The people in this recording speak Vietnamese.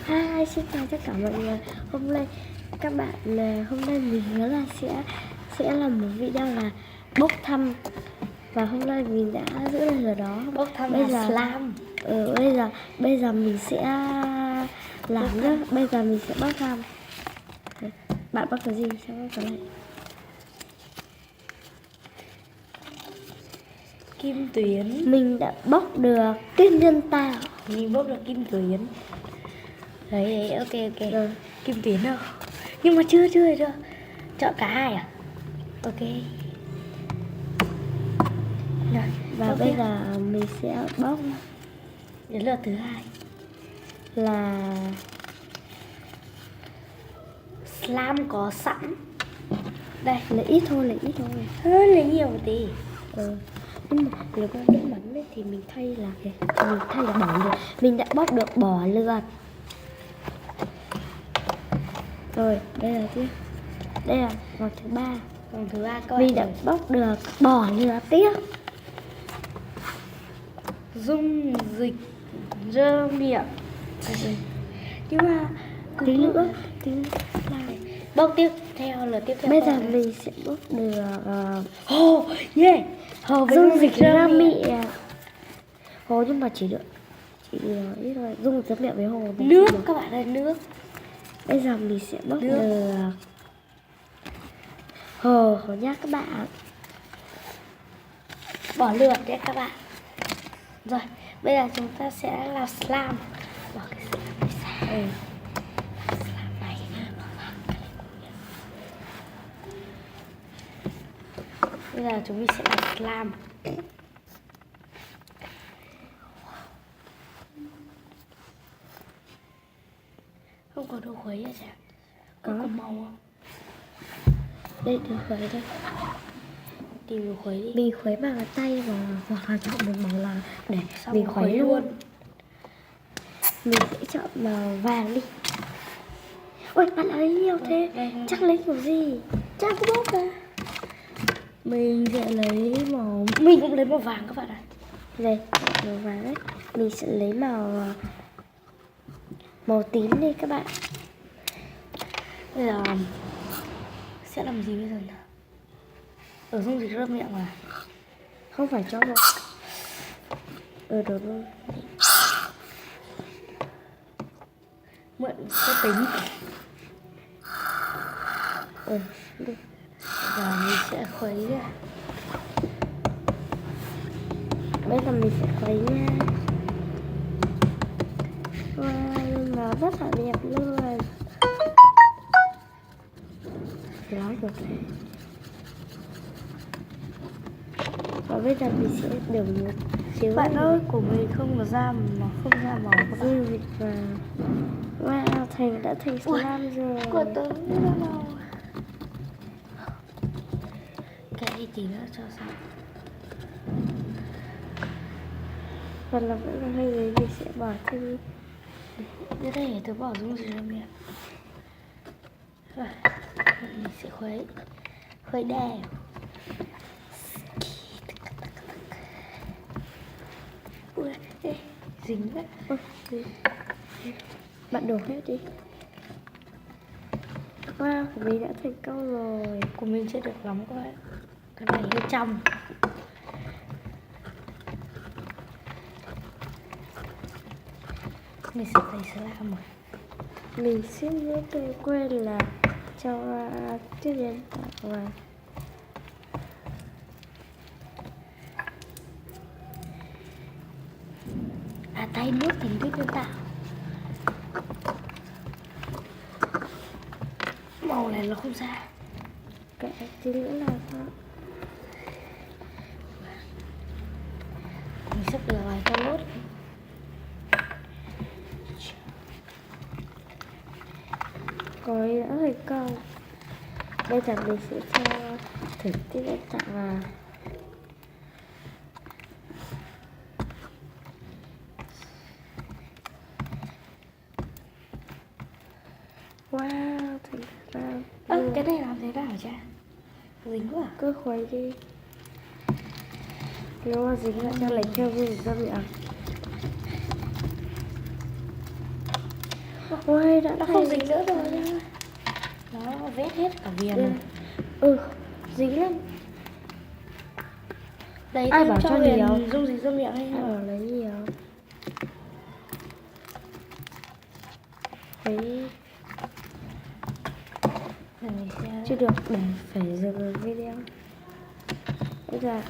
Hi, xin chào tất cả mọi người. Hôm nay các bạn hôm nay mình hứa là sẽ làm một video là bốc thăm, và hôm nay mình đã giữ được ở đó. Bốc thăm bây là giờ slam. Bây giờ mình sẽ làm nhá. Bây giờ mình sẽ bốc thăm. Bạn bốc cái gì? Sao bốc cái này? Kim tuyến. Mình đã bốc được tiên nhân tạo. Mình bốc được kim tuyến. Đấy, ok. Rồi. Kim tuyến đâu? Nhưng mà chưa. Chọn cả hai à? Ok. Rồi, Và ok. bây giờ mình sẽ bốc Đến lượt thứ hai là slam có sẵn. Đây, lấy ít thôi. hơi lấy nhiều một tí. Nhưng mà nếu mà nước mắm ấy, thì mình thay là bỏ lượt. Mình đã bóc được bỏ lượt. Rồi, đây là tiếp. Đây là vòng thứ 3. Vòng thứ ba coi. Mình đã bóc được bỏ lượt tiếp. Dung dịch rơ miệng. Nhưng mà Tí nữa bốc tiếp theo lượt tiếp theo. bây coi giờ này. mình sẽ bóc được Hồ, yeah. Hồ với dung dịch rơ ra miệng. miệng. Hồ nhưng mà chỉ được ít thôi. Dung dịch ra miệng với hồ mình Nước không được. các bạn ơi, nước. Bây giờ mình sẽ bóc Nước. được hồ nhá các bạn. Bỏ lượt đấy các bạn. Rồi, bây giờ chúng ta sẽ làm slam. Bỏ cái slam này ra. Slam này nó làm cái này cũng nhớ. Bây giờ chúng mình sẽ làm slam. Không có đồ khuấy à chả? Có màu không? Đây được khuấy đây. Tìm đồ khuấy đi. Mình khuấy bằng cái tay hoặc là chọn một màu là để Xong mình rồi khuấy khuấy luôn. luôn. Mình sẽ chọn màu vàng đi. Ôi bạn lấy nhiều thế. Đây. Chắc lấy kiểu gì? Chắc có bốc à? Mình sẽ lấy màu. Mình cũng lấy màu vàng các bạn ạ. Đây, màu vàng đấy. Mình sẽ lấy màu tím đi các bạn. Bây giờ sẽ làm gì bây giờ nhỉ? Ở dung dịch rơ miệng à? Không phải cho một. Được luôn. Mượn sẽ tính. Được. Giờ mình sẽ khuấy ra. Bây giờ mình sẽ khuấy nha. Wow, nó rất là đẹp luôn. Đó rồi. Và bây giờ mình sẽ đổ một xíu. Bạn ơi, của mình không có da, nó không ra màu các bạn. dung dịch vào. Wow, đã thành slam rồi. Của tớ cũng ra màu. Cái tí nữa cho xong. Còn là vẫn còn hơi đấy, mình sẽ bỏ thêm. Như thế tớ bỏ dung dịch rơ miệng. Rồi, mình sẽ khuấy đều. Ui, ê, dính quá. Bạn đổ hết đi. Wow, của mình đã thành công rồi. Của mình chưa được lắm các bạn. Cái này hơi trong. Mình sẽ lấy slam rồi. Mình xin nhớ tôi quên là cho tiếp nhân tạo vào. À, tay nước tính tuyết nhân tạo. Màu này nó không ra. Kệ, tí nữa là sao? Mình sắp được rồi, cho lốt. Có đã thành công. Bây giờ mình sẽ cho thử tiếp nhân tạo vào. Wow, thành công. Cái này làm thế nào cha? Dính quá à? Cứ khuấy đi. Nếu mà dính lại cho lấy theo dung dịch ra miệng. Ôi, đã Nó không dính nữa rồi nha. Nó vết hết cả viền rồi. dính lắm. Đấy, Ai thêm bảo cho cho Huyền nhiều? dung dịch rửa miệng hay Ai không? bảo lấy nhiều. Đấy, Để mình xem. chưa được, để phải dừng video. Bây giờ